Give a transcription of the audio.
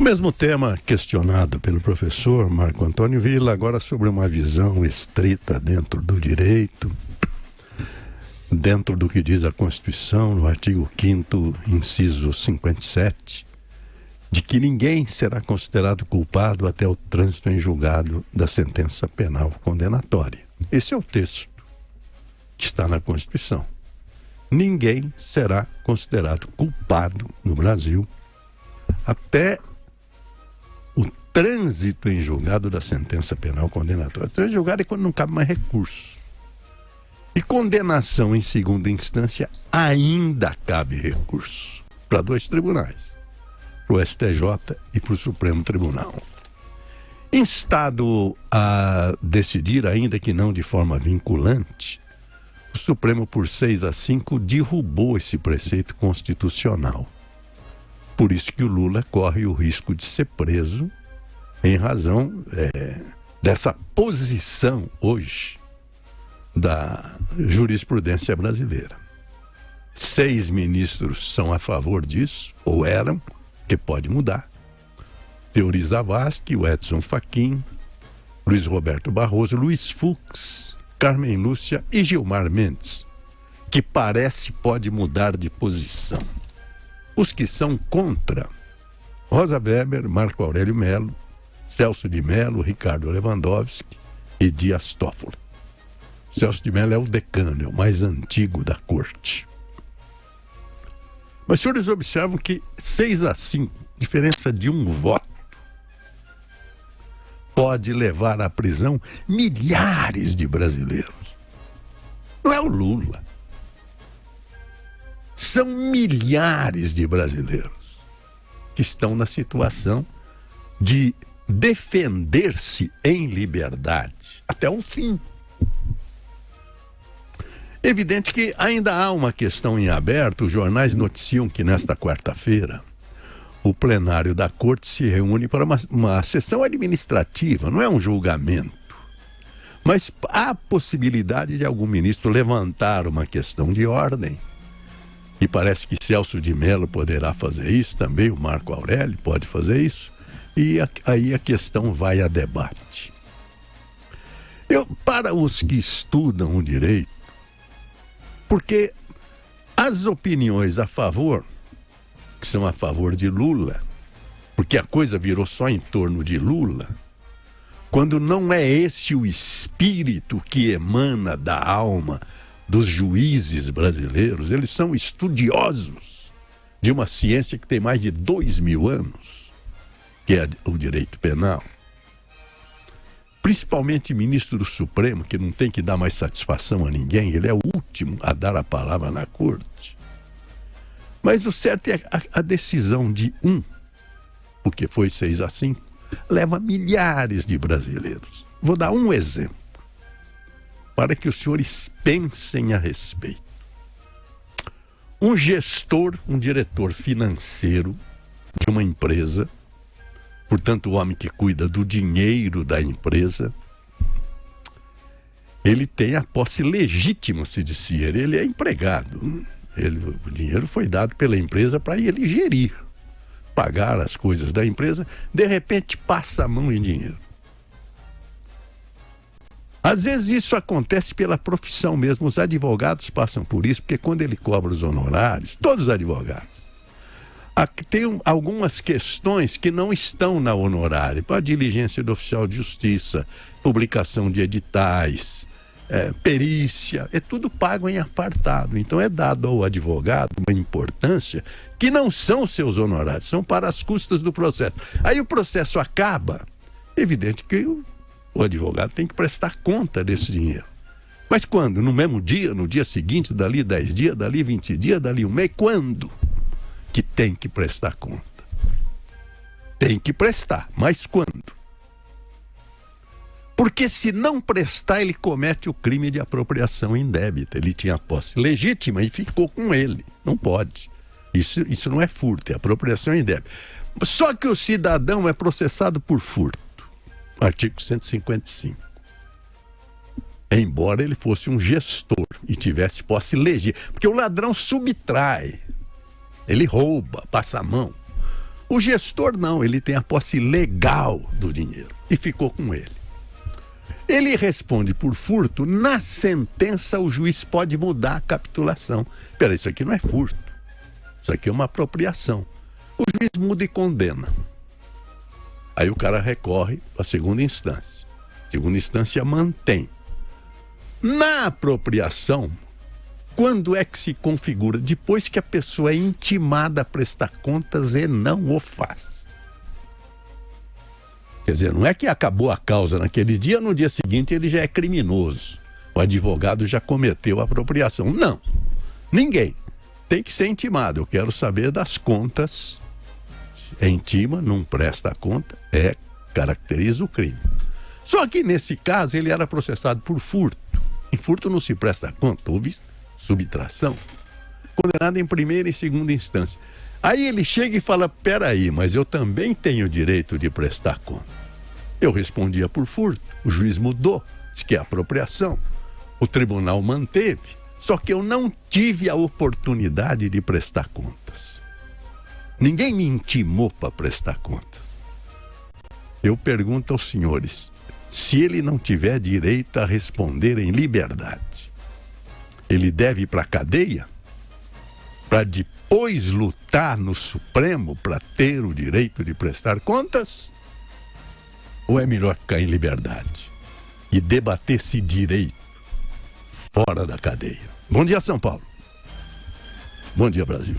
O mesmo tema questionado pelo professor Marco Antônio Villa, agora sobre uma visão estrita dentro do direito, dentro do que diz a Constituição, no artigo 5º, inciso 57, de que ninguém será considerado culpado até o trânsito em julgado da sentença penal condenatória. Esse é o texto que está na Constituição. Ninguém será considerado culpado no Brasil até o trânsito em julgado da sentença penal condenatória. Trânsito em julgado é quando não cabe mais recurso. E condenação em segunda instância ainda cabe recurso para 2 tribunais, para o STJ e para o Supremo Tribunal. Instado a decidir, ainda que não de forma vinculante, o Supremo, por 6-5, derrubou esse preceito constitucional. Por isso que o Lula corre o risco de ser preso em razão dessa posição hoje da jurisprudência brasileira. 6 ministros são a favor disso, ou eram, que pode mudar. Teori Zavascki, o Edson Fachin, Luiz Roberto Barroso, Luiz Fux, Carmen Lúcia e Gilmar Mendes, que parece pode mudar de posição. Os que são contra: Rosa Weber, Marco Aurélio Melo, Celso de Mello, Ricardo Lewandowski e Dias Toffoli. Celso de Mello é o decano, é o mais antigo da corte. Mas os senhores observam que 6-5, diferença de um voto, pode levar à prisão milhares de brasileiros. Não é o Lula. São milhares de brasileiros que estão na situação de defender-se em liberdade até o fim. Evidente que ainda há uma questão em aberto. Os jornais noticiam que nesta quarta-feira o plenário da Corte se reúne para uma sessão administrativa, não é um julgamento. Mas há possibilidade de algum ministro levantar uma questão de ordem. E parece que Celso de Mello poderá fazer isso, também o Marco Aurélio pode fazer isso. E aí a questão vai a debate. Para os que estudam o direito, porque as opiniões a favor, que são a favor de Lula, porque a coisa virou só em torno de Lula, quando não é esse o espírito que emana da alma dos juízes brasileiros. Eles são estudiosos de uma ciência que tem mais de 2000 anos, que é o direito penal. Principalmente ministro do Supremo, que não tem que dar mais satisfação a ninguém, ele é o último a dar a palavra na corte. Mas o certo é a decisão de porque foi 6-5, leva milhares de brasileiros. Vou dar um exemplo, para que os senhores pensem a respeito. Um gestor, um diretor financeiro de uma empresa, portanto o homem que cuida do dinheiro da empresa, ele tem a posse legítima, se disse ele é empregado. O dinheiro foi dado pela empresa para ele gerir, pagar as coisas da empresa, de repente passa a mão em dinheiro. Às vezes isso acontece pela profissão mesmo, os advogados passam por isso, porque quando ele cobra os honorários, todos os advogados, tem algumas questões que não estão na honorária, para a diligência do oficial de justiça, publicação de editais, perícia, é tudo pago em apartado. Então é dado ao advogado uma importância que não são seus honorários, são para as custas do processo. Aí o processo acaba, evidente que o advogado tem que prestar conta desse dinheiro. Mas quando? No mesmo dia, no dia seguinte, dali 10 dias, dali 20 dias, dali um mês, quando que tem que prestar conta? Tem que prestar, mas quando? Porque se não prestar, ele comete o crime de apropriação indébita. Ele tinha posse legítima e ficou com ele. Não pode. Isso não é furto, é apropriação indébita. Só que o cidadão é processado por furto. Artigo 155. Embora ele fosse um gestor e tivesse posse legítima. Porque o ladrão subtrai. Ele rouba, passa a mão. O gestor não, ele tem a posse legal do dinheiro e ficou com ele. Ele responde por furto, na sentença o juiz pode mudar a capitulação. Peraí, isso aqui não é furto, isso aqui é uma apropriação. O juiz muda e condena. Aí o cara recorre à segunda instância. A segunda instância mantém. Na apropriação, quando é que se configura? Depois que a pessoa é intimada a prestar contas e não o faz. Quer dizer, não é que acabou a causa naquele dia, no dia seguinte ele já é criminoso. O advogado já cometeu a apropriação. Não. Ninguém. Tem que ser intimado. Eu quero saber das contas. É intima, não presta a conta, caracteriza o crime. Só que nesse caso ele era processado por furto. Em furto não se presta a conta, houve subtração. Condenado em primeira e segunda instância. Aí ele chega e fala, peraí, mas eu também tenho direito de prestar conta. Eu respondia por furto, o juiz mudou, disse que é apropriação. O tribunal manteve, só que eu não tive a oportunidade de prestar contas. Ninguém me intimou para prestar contas. Eu pergunto aos senhores, se ele não tiver direito a responder em liberdade, ele deve ir para a cadeia? Para depois lutar no Supremo para ter o direito de prestar contas? Ou é melhor ficar em liberdade e debater esse direito fora da cadeia? Bom dia, São Paulo. Bom dia, Brasil.